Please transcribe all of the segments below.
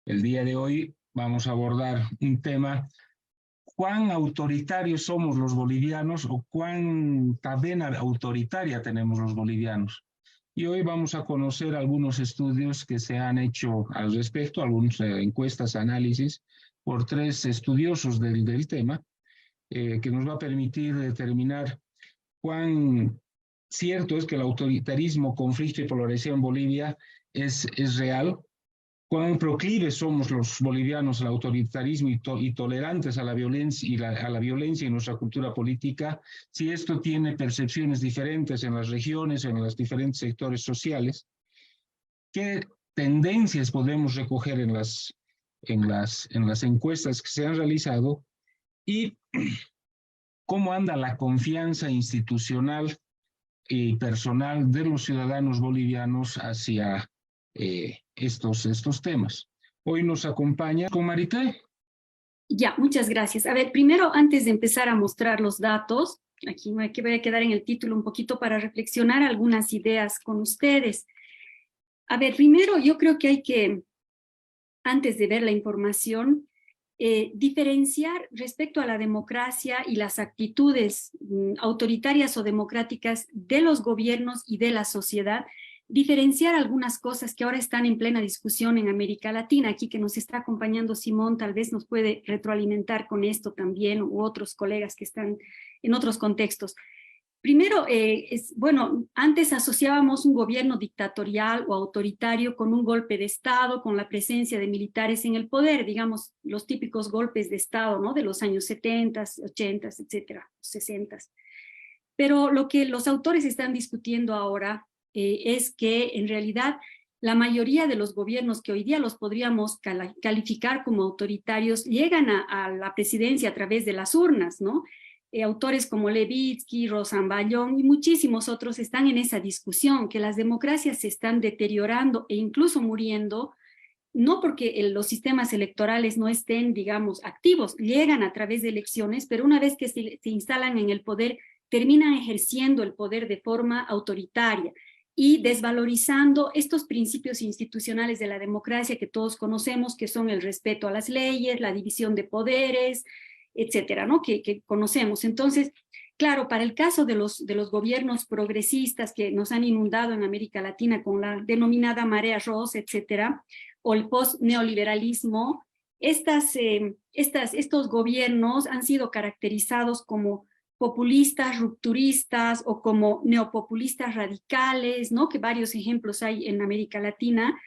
El día de hoy vamos a abordar un tema: ¿cuán autoritarios somos los bolivianos o cuánta vena autoritaria tenemos los bolivianos? Y hoy vamos a conocer algunos estudios que se han hecho al respecto, algunas encuestas, análisis, por tres estudiosos del tema, que nos va a permitir determinar cuán cierto es que el autoritarismo, conflicto y polarización en Bolivia es real, cuán proclives somos los bolivianos al autoritarismo y tolerantes a la violencia a la violencia en nuestra cultura política, si esto tiene percepciones diferentes en las regiones, en los diferentes sectores sociales, qué tendencias podemos recoger en las encuestas que se han realizado y cómo anda la confianza institucional y personal de los ciudadanos bolivianos hacia estos temas. Hoy nos acompaña con Marité. Ya, muchas gracias. A ver, primero, antes de empezar a mostrar los datos, aquí me voy a quedar en el título un poquito para reflexionar algunas ideas con ustedes. A ver, primero, yo creo que hay que, antes de ver la información, diferenciar respecto a la democracia y las actitudes autoritarias o democráticas de los gobiernos y de la sociedad, diferenciar algunas cosas que ahora están en plena discusión en América Latina. Aquí que nos está acompañando Simón tal vez nos puede retroalimentar con esto también, u otros colegas que están en otros contextos. Primero, bueno, antes asociábamos un gobierno dictatorial o autoritario con un golpe de Estado, con la presencia de militares en el poder, digamos, los típicos golpes de Estado, ¿no? De los años 70, 80, etcétera, 60. Pero lo que los autores están discutiendo ahora es que en realidad la mayoría de los gobiernos que hoy día los podríamos calificar como autoritarios llegan a la presidencia a través de las urnas, ¿no? Autores como Levitsky, Rosanballón y muchísimos otros están en esa discusión, que las democracias se están deteriorando e incluso muriendo, no porque los sistemas electorales no estén, digamos, activos, llegan a través de elecciones, pero una vez que se instalan en el poder, terminan ejerciendo el poder de forma autoritaria y desvalorizando estos principios institucionales de la democracia que todos conocemos, que son el respeto a las leyes, la división de poderes, etcétera, ¿no? Que conocemos. Entonces, claro, para el caso de los gobiernos progresistas que nos han inundado en América Latina con la denominada marea rosa, etcétera, o el post-neoliberalismo, estos gobiernos han sido caracterizados como populistas, rupturistas o como neopopulistas radicales, ¿no? Que varios ejemplos hay en América Latina.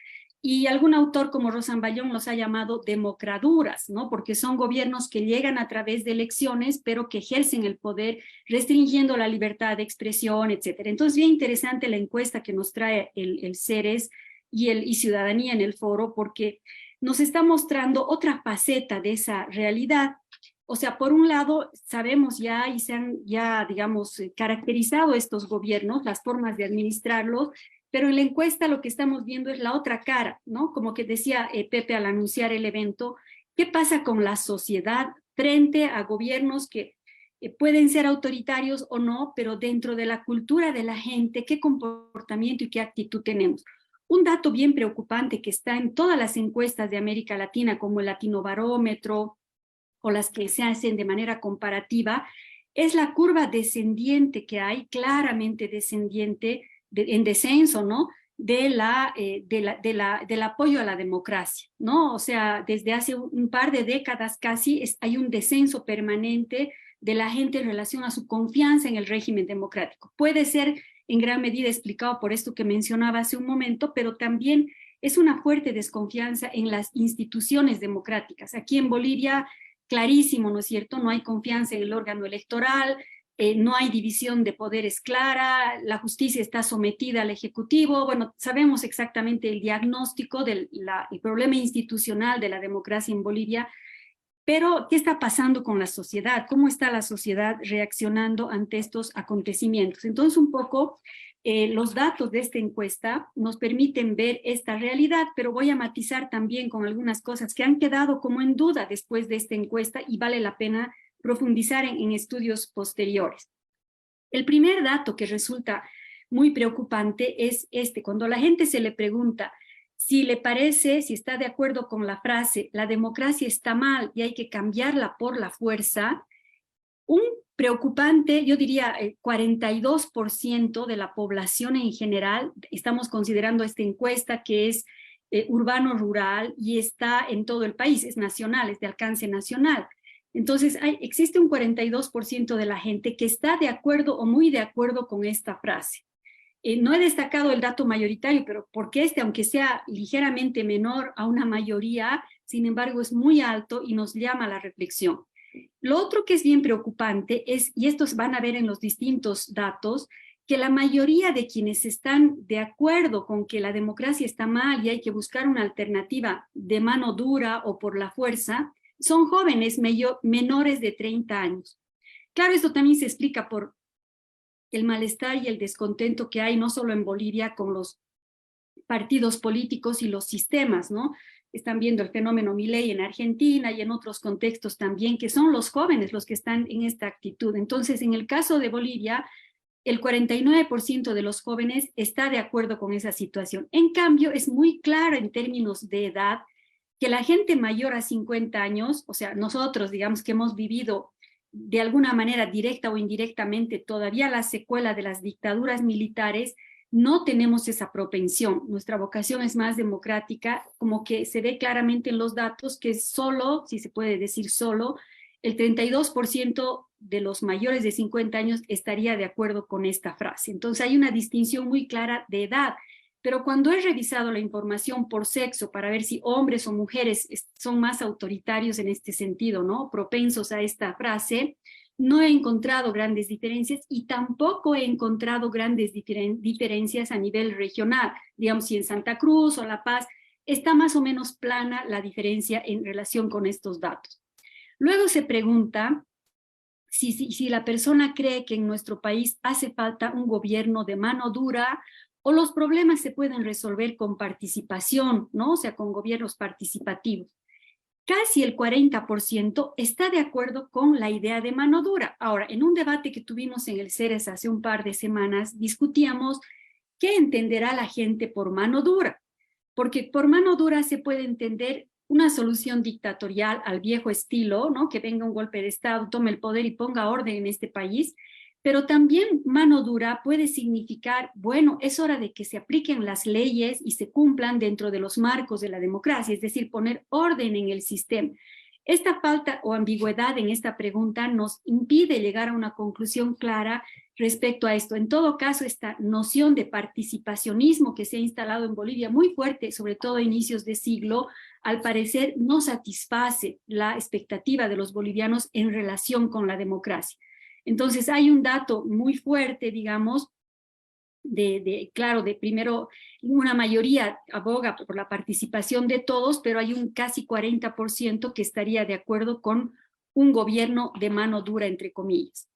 Y algún autor como Rosanballón los ha llamado democraduras, ¿no? Porque son gobiernos que llegan a través de elecciones, pero que ejercen el poder restringiendo la libertad de expresión, etcétera. Entonces, bien interesante la encuesta que nos trae el CERES y Ciudadanía en el foro, porque nos está mostrando otra faceta de esa realidad. O sea, por un lado, sabemos ya y se han ya, digamos, caracterizado estos gobiernos, las formas de administrarlos, pero en la encuesta lo que estamos viendo es la otra cara, ¿no? Como que decía Pepe al anunciar el evento, ¿qué pasa con la sociedad frente a gobiernos que pueden ser autoritarios o no, pero dentro de la cultura de la gente, qué comportamiento y qué actitud tenemos? Un dato bien preocupante que está en todas las encuestas de América Latina, como el Latinobarómetro o las que se hacen de manera comparativa, es la curva descendiente que hay, claramente descendiente, en descenso, ¿no? Del apoyo a la democracia, ¿no? O sea, desde hace un par de décadas casi hay un descenso permanente de la gente en relación a su confianza en el régimen democrático. Puede ser en gran medida explicado por esto que mencionaba hace un momento, pero también es una fuerte desconfianza en las instituciones democráticas. Aquí en Bolivia, clarísimo, ¿no es cierto? No hay confianza en el órgano electoral, no hay división de poderes clara, la justicia está sometida al Ejecutivo. Bueno, sabemos exactamente el diagnóstico del el problema institucional de la democracia en Bolivia, pero ¿qué está pasando con la sociedad? ¿Cómo está la sociedad reaccionando ante estos acontecimientos? Entonces, un poco los datos de esta encuesta nos permiten ver esta realidad, pero voy a matizar también con algunas cosas que han quedado como en duda después de esta encuesta y vale la pena profundizar en estudios posteriores. El primer dato que resulta muy preocupante es este: cuando la gente se le pregunta Si le parece, si está de acuerdo con la frase, la democracia está mal y hay que cambiarla por la fuerza, un preocupante, yo diría, 42% de la población en general, estamos considerando esta encuesta que es urbano-rural y está en todo el país, es nacional, es de alcance nacional. Entonces, existe un 42% de la gente que está de acuerdo o muy de acuerdo con esta frase. No he destacado el dato mayoritario, pero porque aunque sea ligeramente menor a una mayoría, sin embargo, es muy alto y nos llama a la reflexión. Lo otro que es bien preocupante es, y estos van a ver en los distintos datos, que la mayoría de quienes están de acuerdo con que la democracia está mal y hay que buscar una alternativa de mano dura o por la fuerza, son jóvenes menores de 30 años. Claro, esto también se explica por el malestar y el descontento que hay no solo en Bolivia con los partidos políticos y los sistemas, ¿no? Están viendo el fenómeno Milei en Argentina y en otros contextos también, que son los jóvenes los que están en esta actitud. Entonces, en el caso de Bolivia, el 49% de los jóvenes está de acuerdo con esa situación. En cambio, es muy claro en términos de edad que la gente mayor a 50 años, o sea, nosotros, digamos que hemos vivido de alguna manera directa o indirectamente todavía la secuela de las dictaduras militares, no tenemos esa propensión. Nuestra vocación es más democrática, como que se ve claramente en los datos que solo, si se puede decir solo, el 32% de los mayores de 50 años estaría de acuerdo con esta frase. Entonces hay una distinción muy clara de edad. Pero cuando he revisado la información por sexo para ver si hombres o mujeres son más autoritarios en este sentido, ¿no? Propensos a esta frase, no he encontrado grandes diferencias y tampoco he encontrado grandes diferencias a nivel regional. Digamos, si en Santa Cruz o La Paz está más o menos plana la diferencia en relación con estos datos. Luego se pregunta si la persona cree que en nuestro país hace falta un gobierno de mano dura o los problemas se pueden resolver con participación, ¿no? O sea, con gobiernos participativos. Casi el 40% está de acuerdo con la idea de mano dura. Ahora, en un debate que tuvimos en el CERES hace un par de semanas, discutíamos qué entenderá la gente por mano dura, porque por mano dura se puede entender una solución dictatorial al viejo estilo, ¿no? Que venga un golpe de Estado, tome el poder y ponga orden en este país, pero también mano dura puede significar, bueno, es hora de que se apliquen las leyes y se cumplan dentro de los marcos de la democracia, es decir, poner orden en el sistema. Esta falta o ambigüedad en esta pregunta nos impide llegar a una conclusión clara respecto a esto. En todo caso, esta noción de participacionismo que se ha instalado en Bolivia muy fuerte, sobre todo a inicios de siglo, al parecer no satisface la expectativa de los bolivianos en relación con la democracia. Entonces hay un dato muy fuerte, digamos, claro, de primero, una mayoría aboga por la participación de todos, pero hay un casi 40% que estaría de acuerdo con un gobierno de mano dura, entre comillas.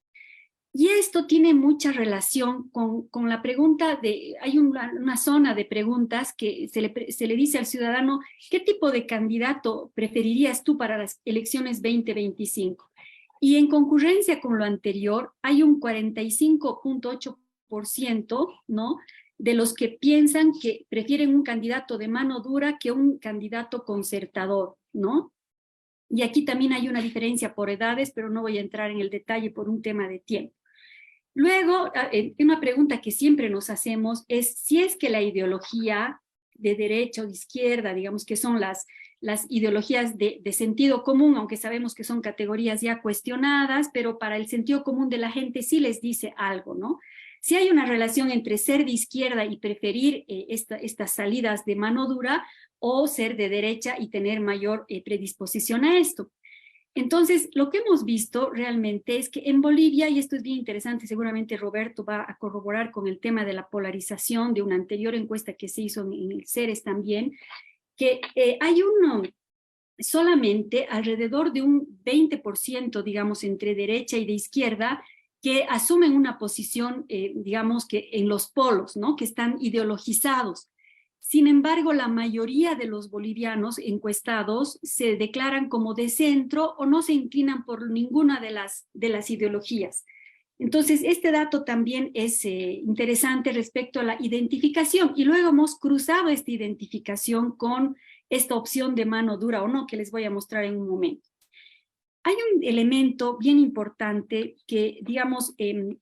Y esto tiene mucha relación con la pregunta hay una zona de preguntas que se le dice al ciudadano, ¿qué tipo de candidato preferirías tú para las elecciones 2025? Y en concurrencia con lo anterior, hay un 45.8%, ¿no?, de los que piensan que prefieren un candidato de mano dura que un candidato concertador, ¿no? Y aquí también hay una diferencia por edades, pero no voy a entrar en el detalle por un tema de tiempo. Luego, una pregunta que siempre nos hacemos es si es que la ideología de derecha o de izquierda, digamos que son las ideologías de sentido común, aunque sabemos que son categorías ya cuestionadas, pero para el sentido común de la gente sí les dice algo, ¿no? Si hay una relación entre ser de izquierda y preferir estas salidas de mano dura o ser de derecha y tener mayor predisposición a esto. Entonces, lo que hemos visto realmente es que en Bolivia, y esto es bien interesante, seguramente Roberto va a corroborar con el tema de la polarización de una anterior encuesta que se hizo en el CERES también, que hay solamente alrededor de un 20%, digamos, entre derecha y de izquierda, que asumen una posición, digamos, que en los polos, ¿no?, que están ideologizados. Sin embargo, la mayoría de los bolivianos encuestados se declaran como de centro o no se inclinan por ninguna de las ideologías. Entonces, este dato también es interesante respecto a la identificación, y luego hemos cruzado esta identificación con esta opción de mano dura o no, que les voy a mostrar en un momento. Hay un elemento bien importante que, digamos,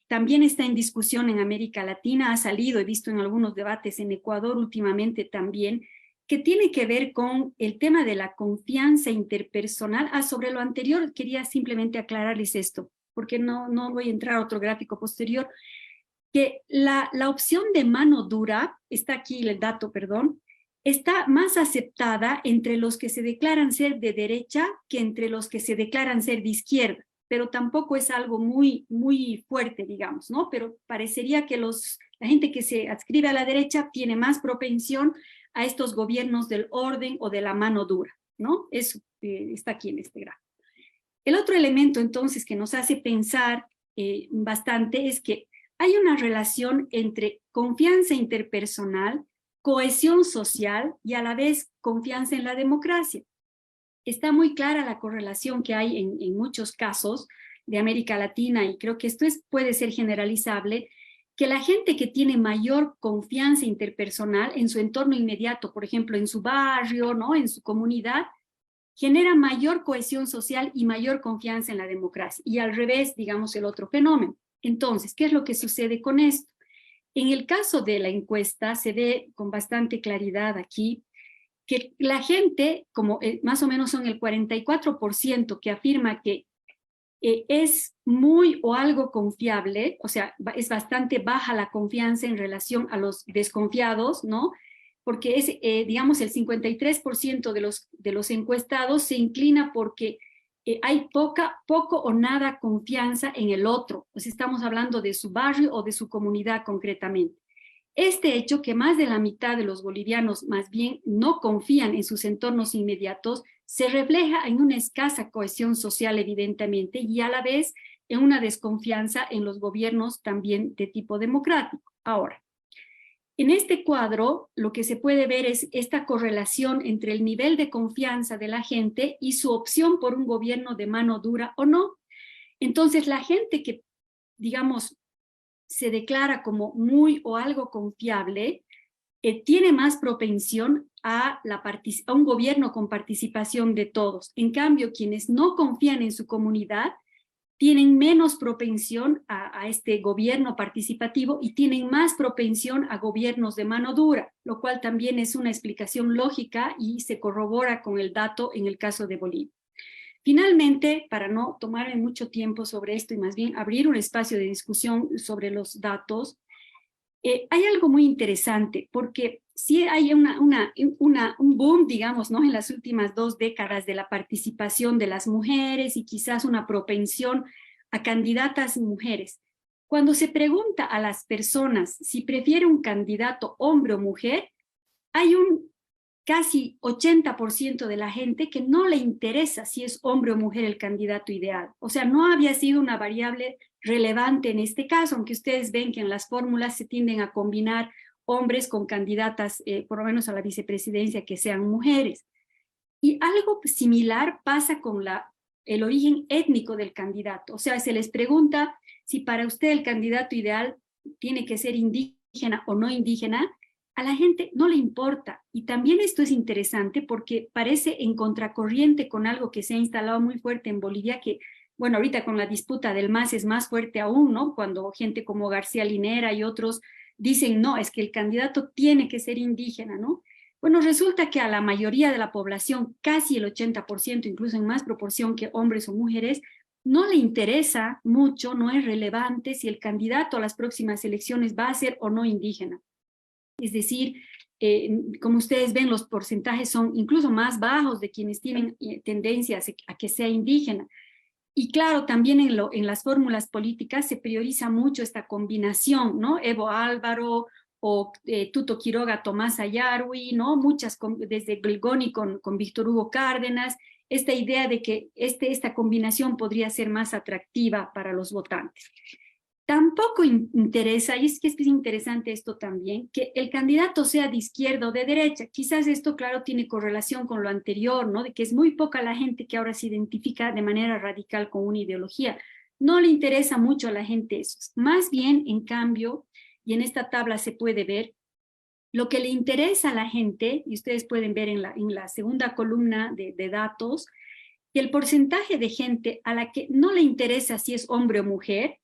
también está en discusión en América Latina, ha salido, he visto en algunos debates en Ecuador últimamente también, que tiene que ver con el tema de la confianza interpersonal. Sobre lo anterior quería simplemente aclararles esto, porque no voy a entrar a otro gráfico posterior, que la opción de mano dura, está aquí el dato, perdón, está más aceptada entre los que se declaran ser de derecha que entre los que se declaran ser de izquierda, pero tampoco es algo muy fuerte, digamos, ¿no? Pero parecería que la gente que se adscribe a la derecha tiene más propensión a estos gobiernos del orden o de la mano dura, ¿no? Eso está aquí en este gráfico. El otro elemento, entonces, que nos hace pensar bastante es que hay una relación entre confianza interpersonal, cohesión social y a la vez confianza en la democracia. Está muy clara la correlación que hay en muchos casos de América Latina, y creo que esto puede ser generalizable, que la gente que tiene mayor confianza interpersonal en su entorno inmediato, por ejemplo, en su barrio, ¿no?, en su comunidad, genera mayor cohesión social y mayor confianza en la democracia. Y al revés, digamos, el otro fenómeno. Entonces, ¿qué es lo que sucede con esto? En el caso de la encuesta se ve con bastante claridad aquí que la gente, como más o menos son el 44% que afirma que es muy o algo confiable, o sea, es bastante baja la confianza en relación a los desconfiados, ¿no? Porque es, digamos, el 53% de los encuestados se inclina porque hay poco o nada confianza en el otro. Pues estamos hablando de su barrio o de su comunidad concretamente. Este hecho, que más de la mitad de los bolivianos más bien no confían en sus entornos inmediatos, se refleja en una escasa cohesión social, evidentemente, y a la vez en una desconfianza en los gobiernos también de tipo democrático. Ahora, en este cuadro, lo que se puede ver es esta correlación entre el nivel de confianza de la gente y su opción por un gobierno de mano dura o no. Entonces, la gente que, digamos, se declara como muy o algo confiable, tiene más propensión a un gobierno con participación de todos. En cambio, quienes no confían en su comunidad tienen menos propensión a este gobierno participativo y tienen más propensión a gobiernos de mano dura, lo cual también es una explicación lógica y se corrobora con el dato en el caso de Bolivia. Finalmente, para no tomarme mucho tiempo sobre esto y más bien abrir un espacio de discusión sobre los datos, hay algo muy interesante, porque sí hay un boom, digamos, ¿no?, en las últimas 2 décadas de la participación de las mujeres y quizás una propensión a candidatas mujeres. Cuando se pregunta a las personas si prefiere un candidato hombre o mujer, hay un casi 80% de la gente que no le interesa si es hombre o mujer el candidato ideal. O sea, no había sido una variable relevante en este caso, aunque ustedes ven que en las fórmulas se tienden a combinar hombres con candidatas, por lo menos a la vicepresidencia, que sean mujeres. Y algo similar pasa con el origen étnico del candidato. O sea, se les pregunta si para usted el candidato ideal tiene que ser indígena o no indígena. A la gente no le importa. Y también esto es interesante porque parece en contracorriente con algo que se ha instalado muy fuerte en Bolivia, que, bueno, ahorita con la disputa del MAS es más fuerte aún, ¿no? Cuando gente como García Linera y otros dicen, no, es que el candidato tiene que ser indígena, ¿no? Bueno, resulta que a la mayoría de la población, casi el 80%, incluso en más proporción que hombres o mujeres, no le interesa mucho, no es relevante si el candidato a las próximas elecciones va a ser o no indígena. Es decir, como ustedes ven, los porcentajes son incluso más bajos de quienes tienen tendencias a que sea indígena. Y claro, también en las fórmulas políticas se prioriza mucho esta combinación, ¿no? Evo Álvaro o Tuto Quiroga, Tomás Ayarwi, ¿no? Muchas, desde Glgoni con Víctor Hugo Cárdenas, esta idea de que esta combinación podría ser más atractiva para los votantes. Tampoco interesa, y es que es interesante esto también, que el candidato sea de izquierda o de derecha. Quizás esto, claro, tiene correlación con lo anterior, ¿no? De que es muy poca la gente que ahora se identifica de manera radical con una ideología. No le interesa mucho a la gente eso. Más bien, en cambio, y en esta tabla se puede ver, lo que le interesa a la gente, y ustedes pueden ver en la segunda columna de datos, que el porcentaje de gente a la que no le interesa si es hombre o mujer,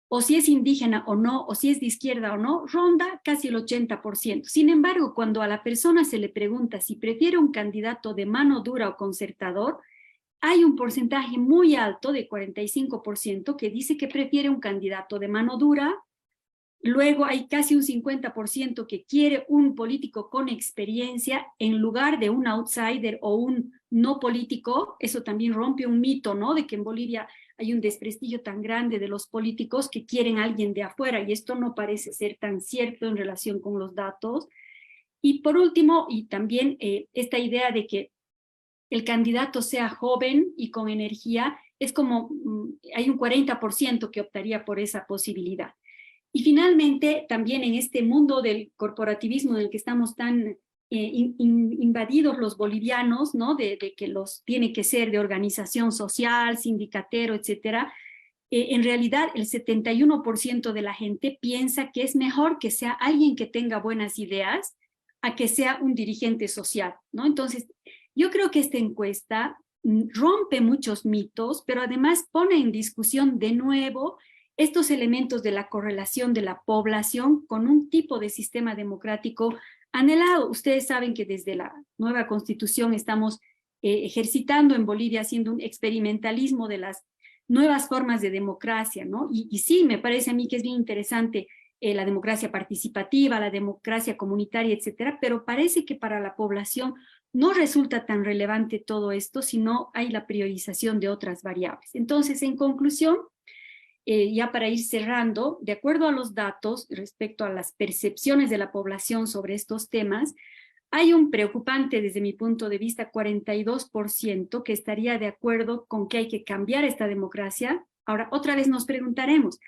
o si es indígena o no, o si es de izquierda o no, ronda casi el 80%. Sin embargo, cuando a la persona se le pregunta si prefiere un candidato de mano dura o concertador, hay un porcentaje muy alto de 45% que dice que prefiere un candidato de mano dura. Luego hay casi un 50% que quiere un político con experiencia en lugar de un outsider o un no político. Eso también rompe un mito, ¿no? De que en Bolivia hay un desprestigio tan grande de los políticos que quieren a alguien de afuera, y esto no parece ser tan cierto en relación con los datos. Y por último, y también esta idea de que el candidato sea joven y con energía, es como, hay un 40% que optaría por esa posibilidad. Y finalmente, también en este mundo del corporativismo en el que estamos tan invadidos los bolivianos, ¿no? De que los tiene que ser de organización social, sindicatero, etcétera, en realidad el 71% de la gente piensa que es mejor que sea alguien que tenga buenas ideas a que sea un dirigente social, ¿no? Entonces, yo creo que esta encuesta rompe muchos mitos, pero además pone en discusión de nuevo estos elementos de la correlación de la población con un tipo de sistema democrático anhelado. Ustedes saben que desde la nueva Constitución estamos ejercitando en Bolivia, haciendo un experimentalismo de las nuevas formas de democracia, ¿no? Y sí, me parece a mí que es bien interesante la democracia participativa, la democracia comunitaria, etcétera, pero parece que para la población no resulta tan relevante todo esto, sino hay la priorización de otras variables. Entonces, en conclusión, ya para ir cerrando, de acuerdo a los datos respecto a las percepciones de la población sobre estos temas, hay un preocupante, desde mi punto de vista, 42% que estaría de acuerdo con que hay que cambiar esta democracia. Ahora, otra vez nos preguntaremos,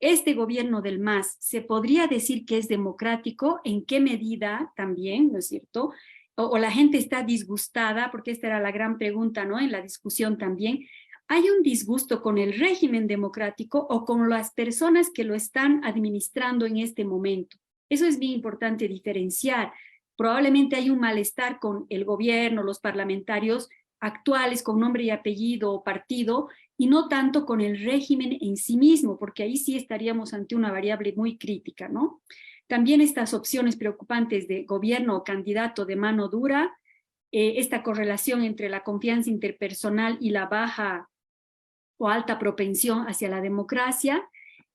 ¿este gobierno del MAS se podría decir que es democrático? ¿En qué medida también, no es cierto? O la gente está disgustada, porque esta era la gran pregunta, ¿no? En la discusión también. ¿Hay un disgusto con el régimen democrático o con las personas que lo están administrando en este momento? Eso es bien importante diferenciar. Probablemente hay un malestar con el gobierno, los parlamentarios actuales con nombre y apellido o partido, y no tanto con el régimen en sí mismo, porque ahí sí estaríamos ante una variable muy crítica, ¿no? También estas opciones preocupantes de gobierno o candidato de mano dura, esta correlación entre la confianza interpersonal y la baja o alta propensión hacia la democracia,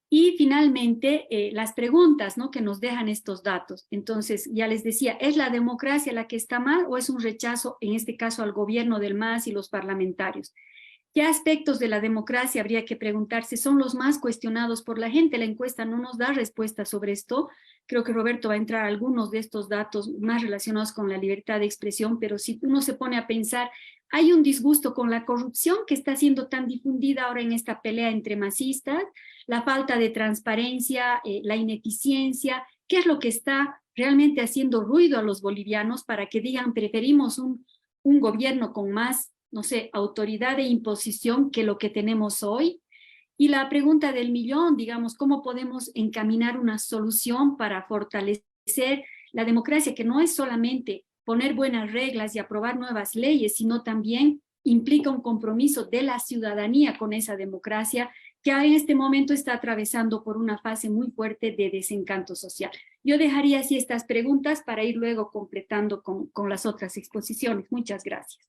y finalmente las preguntas, ¿no? Que nos dejan estos datos. Entonces, ya les decía, ¿es la democracia la que está mal o es un rechazo, en este caso, al gobierno del MAS y los parlamentarios? ¿Qué aspectos de la democracia habría que preguntarse son los más cuestionados por la gente? La encuesta no nos da respuesta sobre esto. Creo que Roberto va a entrar a algunos de estos datos más relacionados con la libertad de expresión, pero si uno se pone a pensar, hay un disgusto con la corrupción que está siendo tan difundida ahora en esta pelea entre masistas, la falta de transparencia, la ineficiencia. ¿Qué es lo que está realmente haciendo ruido a los bolivianos para que digan preferimos un gobierno con más, no sé, autoridad e imposición que lo que tenemos hoy? Y la pregunta del millón, digamos, ¿cómo podemos encaminar una solución para fortalecer la democracia, que no es solamente poner buenas reglas y aprobar nuevas leyes, sino también implica un compromiso de la ciudadanía con esa democracia que en este momento está atravesando por una fase muy fuerte de desencanto social? Yo dejaría así estas preguntas para ir luego completando con las otras exposiciones. Muchas gracias.